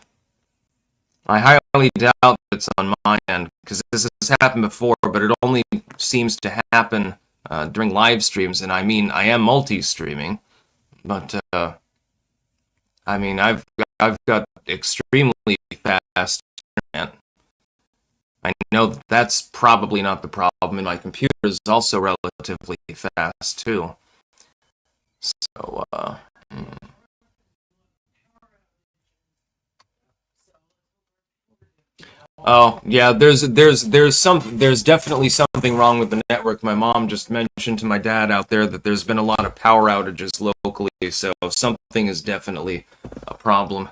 I highly doubt it's on my end, because this has happened before, but it only seems to happen during live streams. And I mean, I am multi-streaming, but I mean, I've got extremely fast internet. I know that's probably not the problem, and my computer is also relatively fast too. So, oh yeah, there's definitely something wrong with the network. My mom just mentioned to my dad out there that there's been a lot of power outages locally, so something is definitely a problem.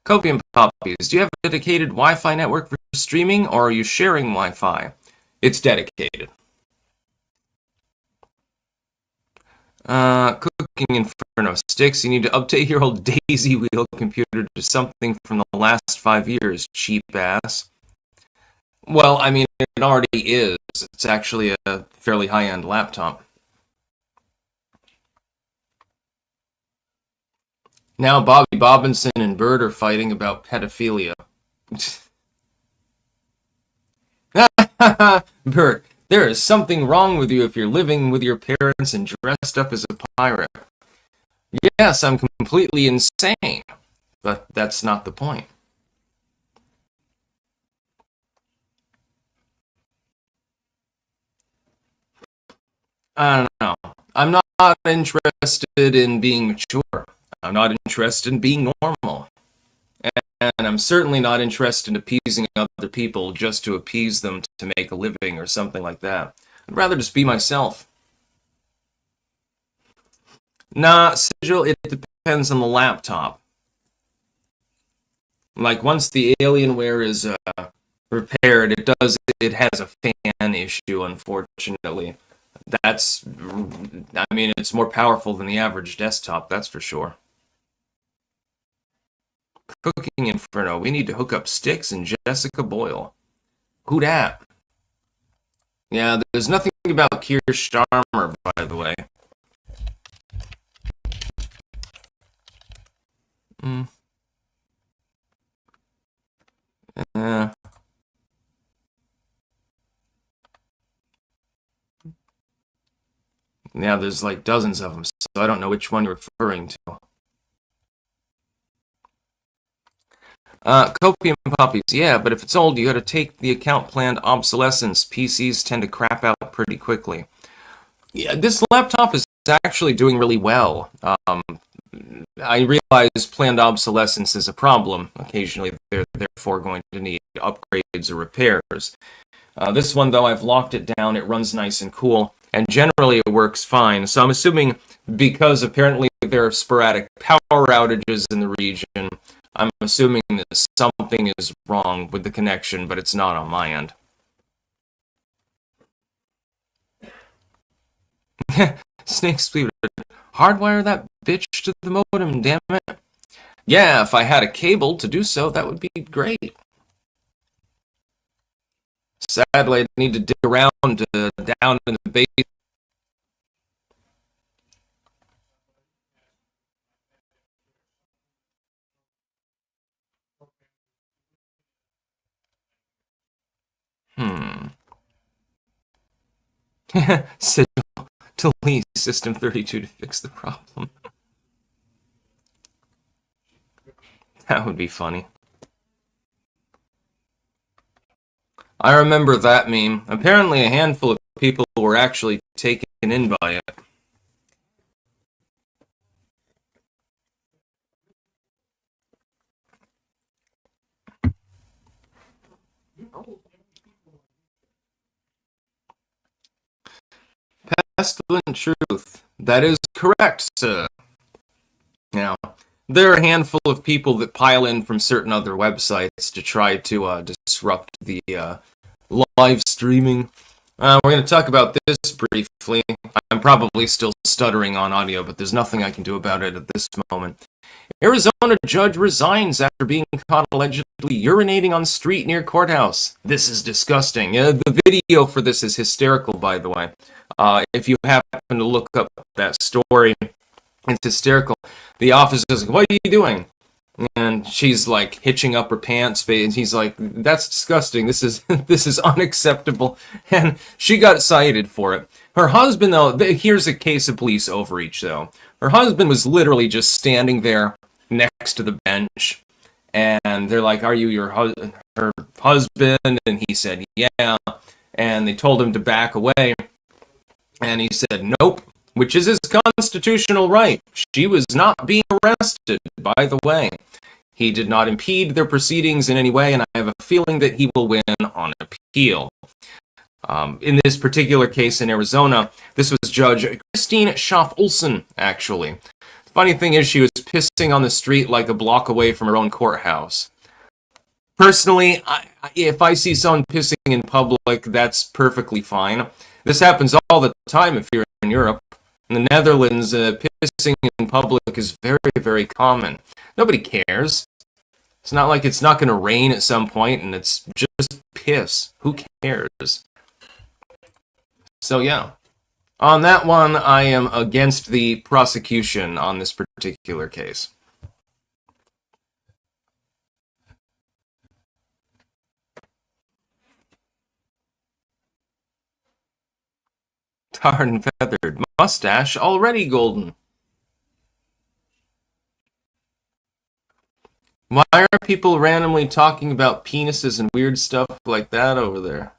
Copium Poppies, do you have a dedicated Wi-Fi network for streaming, or are you sharing Wi-Fi? It's dedicated. Cooking Inferno Sticks, you need to update your old Daisy Wheel computer to something from the last 5 years, cheap ass. Well, I mean, it already is. It's actually a fairly high-end laptop. Now Bobby Bobinson and Bird are fighting about pedophilia. Bird, there is something wrong with you if you're living with your parents and dressed up as a pirate. Yes, I'm completely insane, but that's not the point. I don't know. I'm not interested in being mature. I'm not interested in being normal. And I'm certainly not interested in appeasing other people just to appease them to make a living or something like that. I'd rather just be myself. Nah, Sigil, it depends on the laptop. Like, once the Alienware is repaired, it has a fan issue, unfortunately. That's, I mean, it's more powerful than the average desktop, that's for sure. Cooking Inferno, we need to hook up Sticks and Jessica Boyle. Who dat? Yeah, there's nothing about Keir Starmer, by the way. Mm. Uh, yeah, there's like dozens of them, so I don't know which one you're referring to. Copium Poppies, yeah, but if it's old, you gotta take the account planned obsolescence. PCs tend to crap out pretty quickly. Yeah, this laptop is actually doing really well. I realize planned obsolescence is a problem. Occasionally, they're therefore going to need upgrades or repairs. This one, though, I've locked it down. It runs nice and cool, and generally it works fine. So I'm assuming, because apparently there are sporadic power outages in the region, I'm assuming that something is wrong with the connection, but it's not on my end. Snakes, please hardwire that bitch to the modem, damn it. Yeah, if I had a cable to do so, that would be great. Sadly, I need to dig around down in the base. Hmm. Sigil, delete System 32 to fix the problem. That would be funny. I remember that meme. Apparently, a handful of people were actually taken in by it. Pestilent truth. That is correct, sir. Now, there are a handful of people that pile in from certain other websites to try to disrupt the live streaming. We're going to talk about this briefly. I'm probably still stuttering on audio, but there's nothing I can do about it at this moment. Arizona judge resigns after being caught allegedly urinating on street near courthouse. This is disgusting. The video for this is hysterical, by the way. If you happen to look up that story, it's hysterical. The officer is like, "What are you doing?" And she's like hitching up her pants, and he's like, "That's disgusting. This is unacceptable." And she got cited for it. Her husband, though, here's a case of police overreach, though. Her husband was literally just standing there next to the bench, and they're like, "Are you her husband?" And he said, "Yeah." And they told him to back away, and he said, "Nope," which is his constitutional right. She was not being arrested, by the way. He did not impede their proceedings in any way, and I have a feeling that he will win on appeal. In this particular case in Arizona, this was Judge Christine Schaff-Olsen, actually. The funny thing is, she was pissing on the street like a block away from her own courthouse. Personally, if I see someone pissing in public, that's perfectly fine. This happens all the time if you're in Europe. In the Netherlands, pissing in public is very, very common. Nobody cares. It's not like it's not going to rain at some point and it's just piss. Who cares? So yeah, on that one, I am against the prosecution on this particular case. Tarred and feathered. Mustache already golden. Why are people randomly talking about penises and weird stuff like that over there?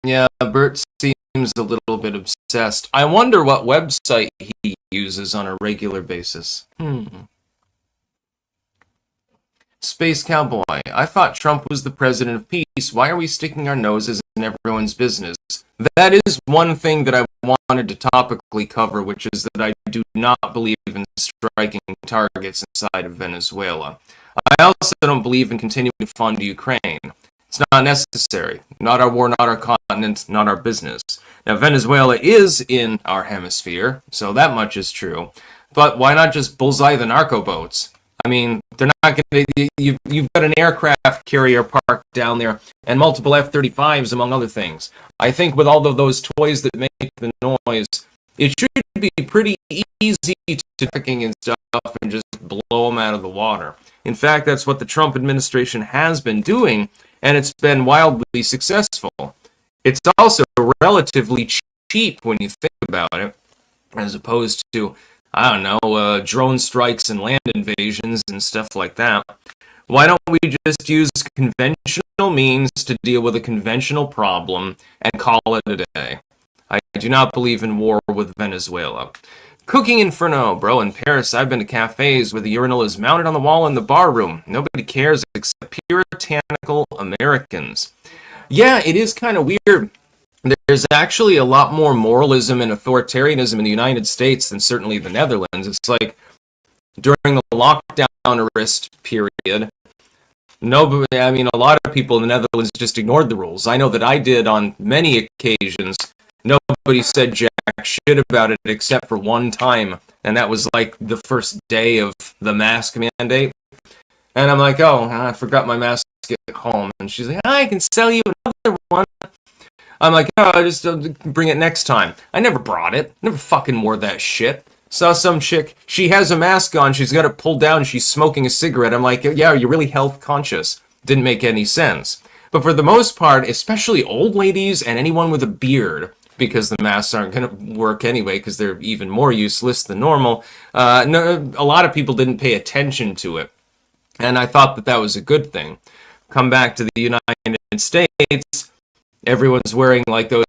Yeah, Bert seems a little bit obsessed. I wonder what website he uses on a regular basis. Space Cowboy. I thought Trump was the president of peace. Why are we sticking our noses in everyone's business? That is one thing that I wanted to topically cover, which is that I do not believe in striking targets inside of Venezuela. I also don't believe in continuing to fund Ukraine. It's not necessary. Not our war, not our continent, not our business. Now, Venezuela is in our hemisphere, so that much is true. But why not just bullseye the narco boats? I mean, they're not going to. You've got an aircraft carrier parked down there and multiple F-35s, among other things. I think with all of those toys that make the noise, it should be pretty easy to tracking and stuff and just blow them out of the water. In fact, that's what the Trump administration has been doing, and it's been wildly successful. It's also relatively cheap when you think about it, as opposed to, I don't know, drone strikes and land invasions and stuff like that. Why don't we just use conventional means to deal with a conventional problem and call it a day? I do not believe in war with Venezuela. Cooking Inferno, bro, in Paris, I've been to cafes where the urinal is mounted on the wall in the bar room. Nobody cares except puritanical Americans. Yeah, it is kind of weird. There's actually a lot more moralism and authoritarianism in the United States than certainly the Netherlands. It's like during the lockdown arrest period, a lot of people in the Netherlands just ignored the rules. I know that I did on many occasions. Nobody said jack shit about it except for one time, and that was like the first day of the mask mandate. And I'm like, oh, I forgot my mask at home. And she's like, I can sell you another one. I'm like, oh, just bring it next time. I never brought it. Never fucking wore that shit. Saw some chick, she has a mask on, she's got it pulled down, she's smoking a cigarette. I'm like, yeah, are you really health conscious? Didn't make any sense. But for the most part, especially old ladies and anyone with a beard, because the masks aren't going to work anyway, because they're even more useless than normal, a lot of people didn't pay attention to it. And I thought that that was a good thing. Come back to the United States, Everyone's wearing like those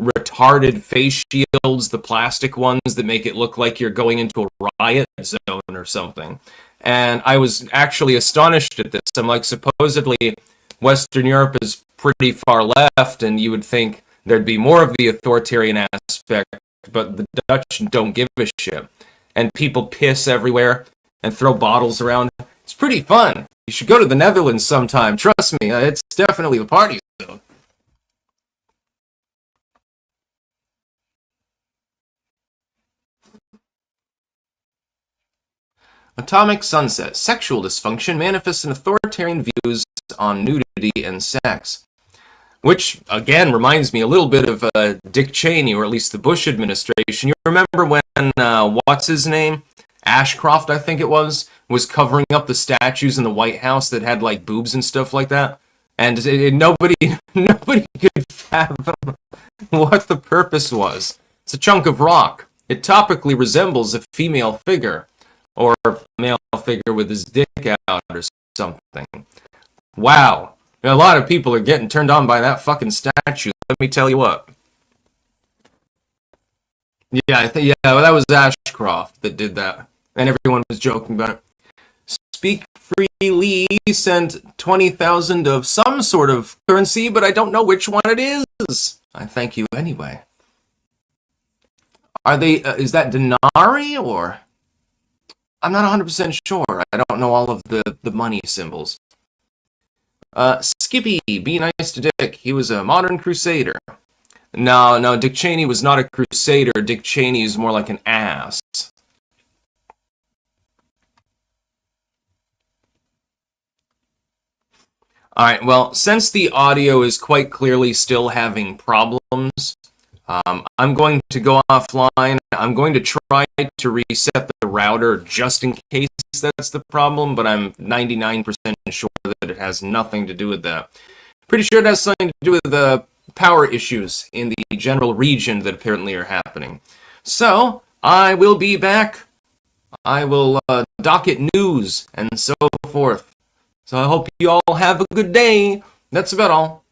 retarded face shields, the plastic ones that make it look like you're going into a riot zone or something. And I was actually astonished at this. I'm like, supposedly Western Europe is pretty far left, and you would think there'd be more of the authoritarian aspect, but the Dutch don't give a shit. And people piss everywhere and throw bottles around. It's pretty fun. You should go to the Netherlands sometime. Trust me, it's definitely the party zone. Atomic Sunset. Sexual dysfunction manifests in authoritarian views on nudity and sex. Which, again, reminds me a little bit of Dick Cheney, or at least the Bush administration. You remember when, what's his name? Ashcroft, I think it was covering up the statues in the White House that had, like, boobs and stuff like that? And nobody could fathom what the purpose was. It's a chunk of rock. It topically resembles a female figure, or a male figure with his dick out or something. Wow. A lot of people are getting turned on by that fucking statue. Let me tell you what. Yeah, well, that was Ashcroft that did that. And everyone was joking about it. Speak Freely sent 20,000 of some sort of currency, but I don't know which one it is. I thank you anyway. Are they, is that denarii or? I'm not 100% sure. I don't know all of the money symbols. Skippy, be nice to Dick. He was a modern crusader. No, Dick Cheney was not a crusader. Dick Cheney is more like an ass. Alright, well, since the audio is quite clearly still having problems, I'm going to go offline. I'm going to try to reset the router just in case that's the problem, but I'm 99% sure that it has nothing to do with that. Pretty sure it has something to do with the power issues in the general region that apparently are happening. So, I will be back. I will docket news and so forth. So I hope you all have a good day. That's about all.